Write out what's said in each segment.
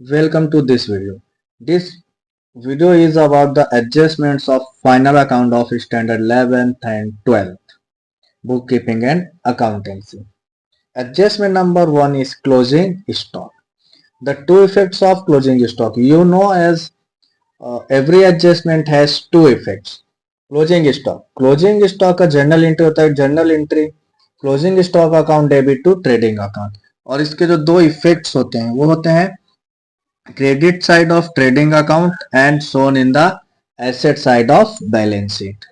Welcome to this video. This video is about the adjustments of final account of standard 11th and 12th, bookkeeping and accountancy. Adjustment number 1 is closing stock. The two effects of closing stock. You know as every adjustment has two effects. Closing stock. Closing stock का journal entry होता है journal entry closing stock account debit to trading account और इसके जो दो effects होते हैं वो होते हैं credit side of trading account and shown in the asset side of balance sheet.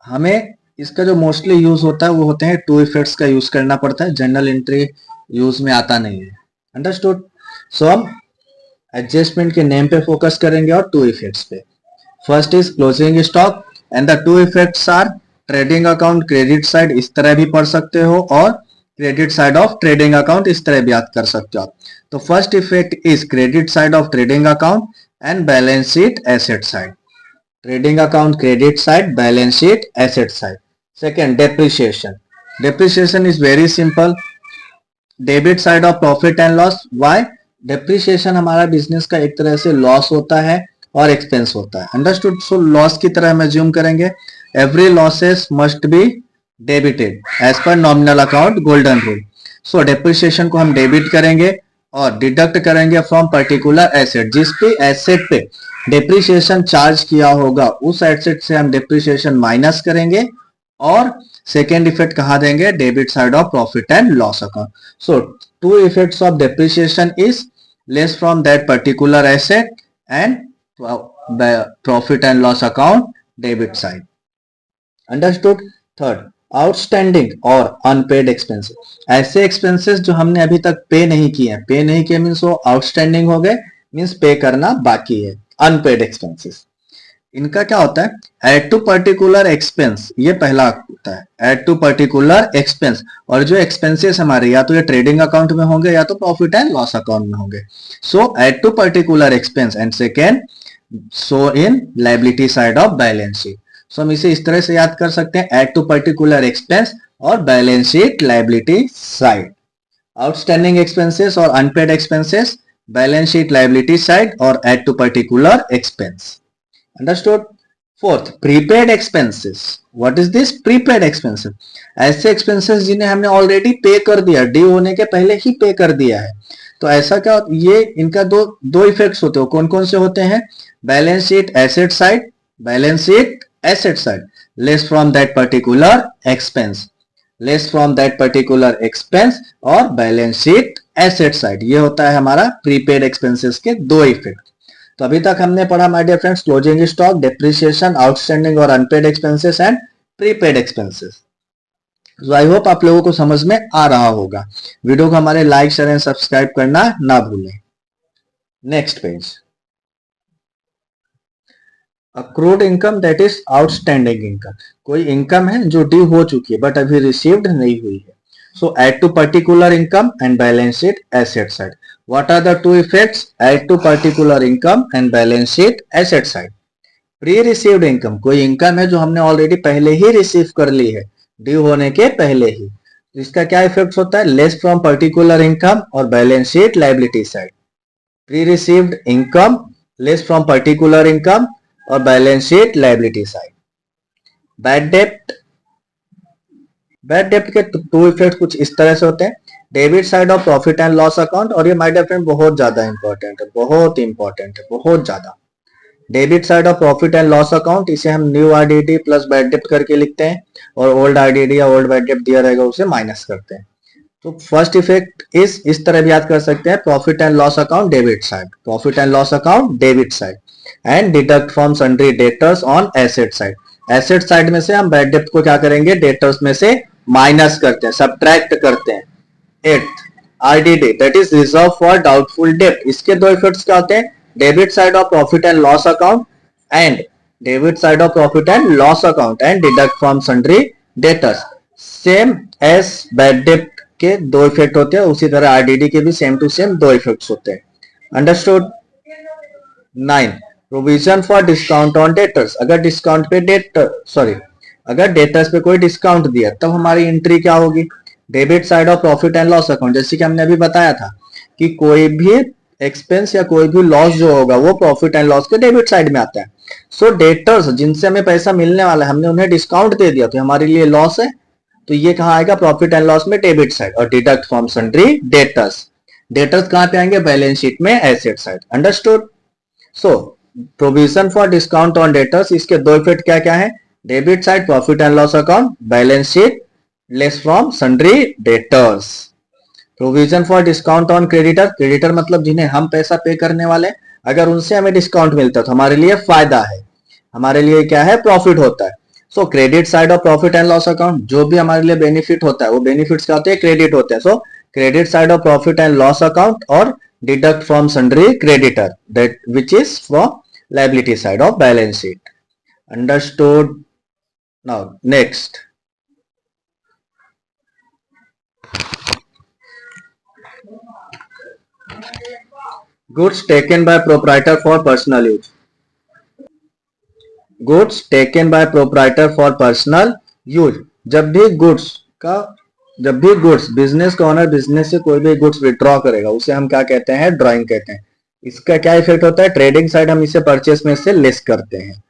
हमें इसका जो मोस्टली यूज होता है वो होते हैं टू इफेक्ट्स का यूज करना पड़ता है जर्नल एंट्री यूज में आता नहीं है अंडरस्टूड सो हम एडजस्टमेंट के नेम पे फोकस करेंगे और टू इफेक्ट्स पे first is closing stock and the two effects are trading account credit side इस तरह भी पढ़ सकते हो और credit side of trading account इस तरह भी याद कर सकते हो आप तो first effect is credit side of trading account and balance sheet asset side trading account credit side balance sheet asset side second depreciation is very simple debit side of profit and loss why depreciation हमारा business का एक तरह से loss होता है और expense होता है अंडरस्टूड सो लॉस की तरह हम एज्यूम करेंगे every losses must be debited as per nominal account golden rule so depreciation को हम डेबिट करेंगे और डिडक्ट करेंगे फ्रॉम पर्टिकुलर एसेट जिस पे एसेट पे डेप्रिसिएशन चार्ज किया होगा उस एसेट से हम डेप्रिसिएशन माइनस करेंगे और सेकेंड इफेक्ट कहा देंगे debit side of profit and loss account so two effects of depreciation is less from that particular asset and profit and loss account debit side understood third outstanding और unpaid expenses ऐसे expenses जो हमने अभी तक पे नहीं किए means वो आउटस्टैंडिंग हो गए मीन्स पे करना बाकी है अनपेड एक्सपेंसेस इनका क्या होता है एड टू पर्टिकुलर एक्सपेंस ये पहला होता है एड टू पर्टिकुलर एक्सपेंस और जो एक्सपेंसेस हमारे या तो ये ट्रेडिंग अकाउंट में होंगे या तो प्रॉफिट एंड लॉस अकाउंट में होंगे so add to particular expense and second so in liability side of balance sheet so हम इसे इस तरह से याद कर सकते हैं एड टू पर्टिकुलर एक्सपेंस और balance sheet liability side outstanding expenses और unpaid expenses balance sheet liability side और add to particular expense understood fourth prepaid expenses what is this prepaid expenses ऐसे एक्सपेंसेस जिन्हें हमने ऑलरेडी पे कर दिया due होने के पहले ही पे कर दिया है तो ऐसा क्या ये इनका दो इफेक्ट्स होते हैं कौन कौन से होते हैं balance sheet asset side balance sheet asset side less from that particular expense और बैलेंस शीट एसेट साइड ये होता है हमारा प्रीपेड एक्सपेंसेस के दो इफेक्ट तो अभी तक हमने पढ़ा my dear friends closing stock depreciation outstanding और unpaid expenses and prepaid expenses I hope आप लोगों को समझ में आ रहा होगा वीडियो को हमारे लाइक शेयर एंड सब्सक्राइब करना ना भूलें next page accrued income that is outstanding income कोई इनकम है जो ड्यू हो चुकी है बट अभी रिसीव्ड नहीं हुई है so add to particular income and balance sheet asset side what are the two effects add to particular income and balance sheet asset side pre received income कोई इनकम है जो हमने ऑलरेडी पहले ही receive कर ली है ड्यू होने के पहले ही इसका क्या इफेक्ट होता है लेस फ्रॉम पर्टिकुलर इनकम और balance sheet liability side pre received income less from particular income और balance sheet liability side bad डेप्ट के टू इफेक्ट कुछ इस तरह से होते हैं debit side of profit and loss account और ये माय डियर फ्रेंड बहुत ज्यादा इंपॉर्टेंट है बहुत ज्यादा debit side of profit and loss account इसे हम न्यू आरडीडी प्लस बैड डेप्ट करके लिखते हैं और ओल्ड आरडीडी या ओल्ड बैड डेप्ट दिया रहेगा उसे माइनस करते हैं तो फर्स्ट इफेक्ट इस तरह भी याद कर सकते हैं profit and loss account debit side and deduct from sundry debtors on asset side में से हम बैड डेप्ट को क्या करेंगे डेटर्स में से माइनस करते हैं सब्ट्रैक्ट करते हैं eighth RDD that is reserve for doubtful debt इसके दो इफेक्ट्स क्या होते हैं debit side of profit and loss account and deduct from sundry debtors same as bad डेप्ट के दो इफेक्ट होते हैं उसी तरह आरडीडी के भी सेम टू सेम दो इफेक्ट्स होते हैं understood 9 provision for discount on debtors अगर डेटर्स पे कोई डिस्काउंट दिया तब हमारी एंट्री क्या होगी debit side of profit and loss account जैसे कि हमने अभी बताया था कि कोई भी एक्सपेंस या कोई भी लॉस जो होगा वो प्रॉफिट एंड लॉस के डेबिट साइड में आता है। सो डेटर्स जिनसे हमें पैसा मिलने वाला है, हमने उन्हें डिस्काउंट दे दिया तो हमारे लिए लॉस है, तो ये कहाँ आएगा, प्रॉफिट एंड लॉस में डेबिट साइड। और deduct from sundry debtors, debtors कहाँ पे आएंगे, बैलेंस शीट में asset side. Understood. So provision for discount on debtors, इसके दो इफेक्ट क्या क्या है, debit side profit and loss account, balance sheet less from sundry debtors. Provision for discount on creditor, creditor मतलब जिन्हें हम पैसा पे करने वाले, अगर उनसे हमें डिस्काउंट मिलता है तो हमारे लिए फायदा है, हमारे लिए क्या है, प्रॉफिट होता है। सो credit side of profit and loss account, जो भी हमारे लिए बेनिफिट होता है वो बेनिफिट्स क्या होते हैं, क्रेडिट होते हैं। So credit side of profit and loss account और deduct from sundry creditor that which is from liability side of balance sheet. Understood. Now next, goods taken by proprietor for personal use, goods taken by proprietor for personal use, जब भी goods business का owner business से कोई भी goods withdraw करेगा उसे हम क्या कहते हैं, ड्राइंग कहते हैं। इसका क्या इफेक्ट होता है, ट्रेडिंग साइड हम इसे परचेस में से लेस करते हैं,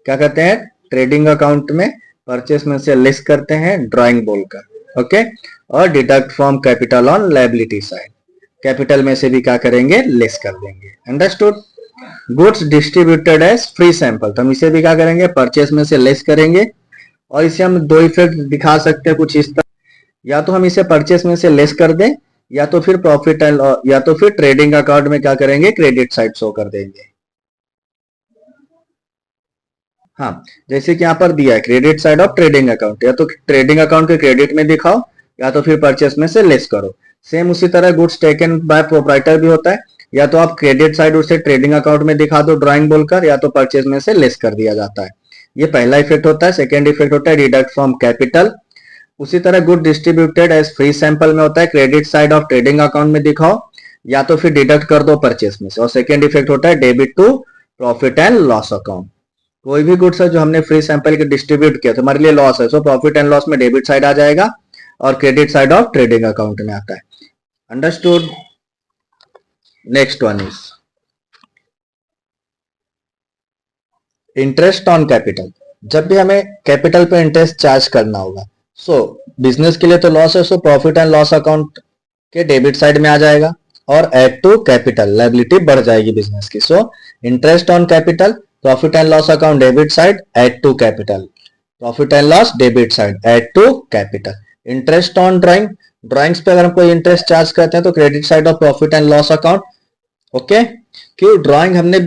क्या कहते हैं, ट्रेडिंग अकाउंट में परचेस में से लेस करते हैं ड्राइंग बोलकर। ओके। और deduct from capital on liability side, capital में से भी क्या करेंगे, लेस कर देंगे। Understood. Goods distributed as free sample, तो हम इसे भी क्या करेंगे, परचेस में से लेस करेंगे। और इसे हम दो इफेक्ट दिखा सकते हैं कुछ इस तरह, या तो हम इसे परचेस में से लेस कर दें, या तो फिर प्रॉफिट एंड या तो फिर ट्रेडिंग अकाउंट में क्या करेंगे, क्रेडिट साइड शो कर देंगे। हाँ, जैसे कि यहाँ पर दिया है credit side of trading account, या तो ट्रेडिंग अकाउंट के क्रेडिट में दिखाओ या तो फिर परचेस में से लेस करो। सेम उसी तरह गुड्स टेकन बाय प्रोप्राइटर भी होता है, या तो आप क्रेडिट साइड उसे ट्रेडिंग अकाउंट में दिखा दो ड्राइंग बोलकर, या तो परचेज में से लेस कर दिया जाता है। ये पहला इफेक्ट होता है। सेकेंड इफेक्ट होता है डिडक्ट फ्रॉम कैपिटल। उसी तरह good distributed as free sample में होता है, credit side of trading account में दिखाओ या तो फिर डिडक्ट कर दो परचेस में से। और सेकेंड इफेक्ट होता है debit to profit and loss account. कोई भी गुड्स है जो हमने फ्री सैंपल के डिस्ट्रीब्यूट किया तो हमारे लिए लॉस है, सो प्रॉफिट एंड लॉस में डेबिट साइड आ जाएगा और credit side of trading account में आता है। Understood. Next one is interest on capital. जब भी हमें कैपिटल पे इंटरेस्ट चार्ज करना होगा, सो बिजनेस के लिए तो लॉस है, so profit and loss account के डेबिट साइड में आ जाएगा और एड टू कैपिटल, लायबिलिटी बढ़ जाएगी बिजनेस की। So interest on capital, profit and loss account debit side, add to capital, profit and loss debit side, add to capital. Interest on drawing, drawings पे अगर हम कोई इंटरेस्ट चार्ज करते हैं तो credit side of profit and loss account. Okay, क्यों, drawing हमने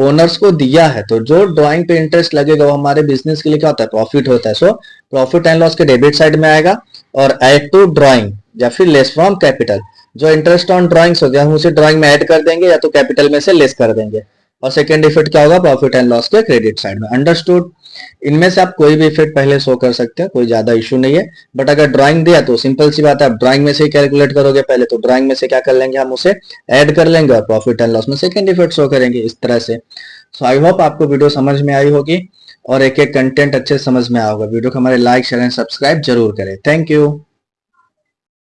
owners को दिया है तो जो ड्राइंग पे इंटरेस्ट लगेगा वो हमारे बिजनेस के लिए क्या होता है, प्रॉफिट होता है। सो प्रॉफिट एंड लॉस के डेबिट साइड में आएगा और एड टू ड्राइंग या फिर लेस फ्रॉम कैपिटल। जो इंटरेस्ट ऑन ड्राइंग्स हो गया हम उसे ड्राइंग में ऐड कर देंगे या तो कैपिटल में से लेस कर देंगे। और सेकेंड इफेक्ट क्या होगा, प्रॉफिट एंड लॉस के क्रेडिट साइड में। अंडरस्टूड। इनमें से आप कोई भी इफेक्ट पहले शो कर सकते हैं, कोई ज्यादा इशू नहीं है। बट अगर ड्राइंग दिया तो सिंपल सी बात है, आप ड्राइंग में से ही कैलकुलेट करोगे पहले, तो ड्राइंग में से क्या कर लेंगे, हम उसे ऐड कर लेंगे और प्रॉफिट एंड लॉस में सेकेंड इफेक्ट शो करेंगे इस तरह से। सो आई होप आपको वीडियो समझ में आई होगी और एक एक कंटेंट अच्छे समझ में आया होगा। वीडियो को हमारे लाइक शेयर एंड सब्सक्राइब जरूर करें। Thank you.